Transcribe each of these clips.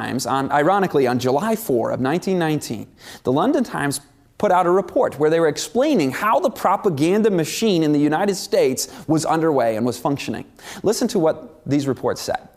Ironically, on July 4 of 1919, the London Times put out a report where they were explaining how the propaganda machine in the United States was underway and was functioning. Listen to what these reports said.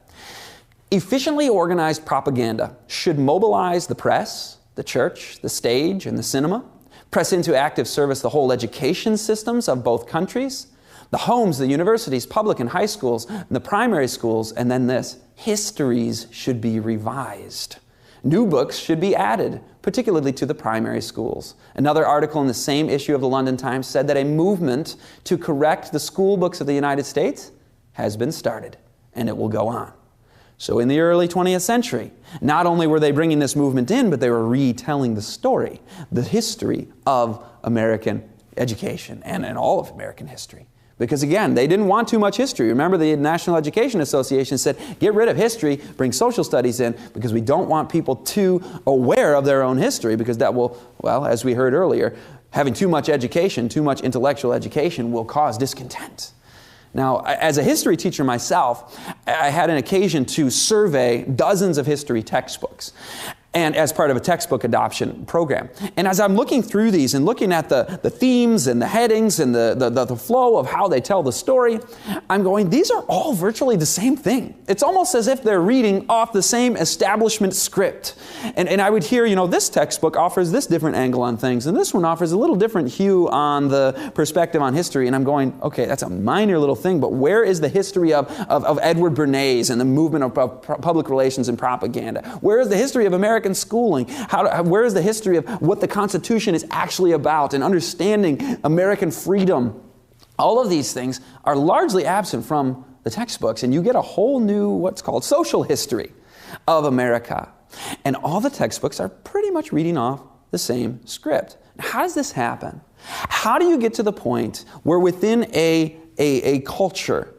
Efficiently organized propaganda should mobilize the press, the church, the stage, and the cinema, press into active service the whole education systems of both countries, the homes, the universities, public and high schools, and the primary schools, and then this, histories should be revised. New books should be added, particularly to the primary schools. Another article in the same issue of the London Times said that a movement to correct the school books of the United States has been started, and it will go on. So in the early 20th century, not only were they bringing this movement in, but they were retelling the story, the history of American education and all of American history. Because again, they didn't want too much history. Remember, the National Education Association said, get rid of history, bring social studies in, because we don't want people too aware of their own history, because that will, well, as we heard earlier, having too much education, too much intellectual education will cause discontent. Now, as a history teacher myself, I had an occasion to survey dozens of history textbooks, and as part of a textbook adoption program. And as I'm looking through these and looking at the themes and the headings and the flow of how they tell the story, I'm going, these are all virtually the same thing. It's almost as if they're reading off the same establishment script. And I would hear, you know, this textbook offers this different angle on things, and this one offers a little different hue on the perspective on history. And I'm going, okay, that's a minor little thing, but where is the history of Edward Bernays and the movement of public relations and propaganda? Where is the history of American schooling? Where is the history of what the Constitution is actually about and understanding American freedom? All of these things are largely absent from the textbooks, and you get a whole new, what's called social history of America. And all the textbooks are pretty much reading off the same script. How does this happen? How do you get to the point where within a culture,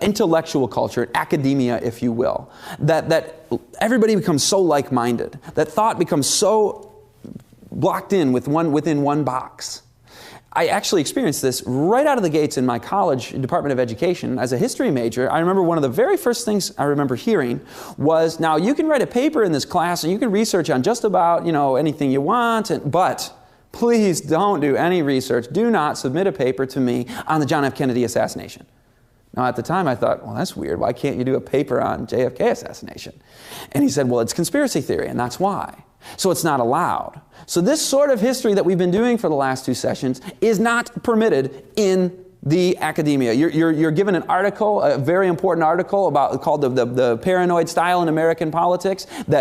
intellectual culture, academia, if you will, that everybody becomes so like-minded, that thought becomes so blocked in within one box? I actually experienced this right out of the gates in my college Department of Education. As a history major, I remember one of the very first things I remember hearing was, now you can write a paper in this class and you can research on just about, you know, anything you want, but please don't do any research. Do not submit a paper to me on the John F. Kennedy assassination. Now, at the time, I thought, well, that's weird. Why can't you do a paper on JFK assassination? And he said, well, it's conspiracy theory, and that's why. So it's not allowed. So this sort of history that we've been doing for the last two sessions is not permitted in the academia. You're given an article, a very important article called the Paranoid Style in American Politics, that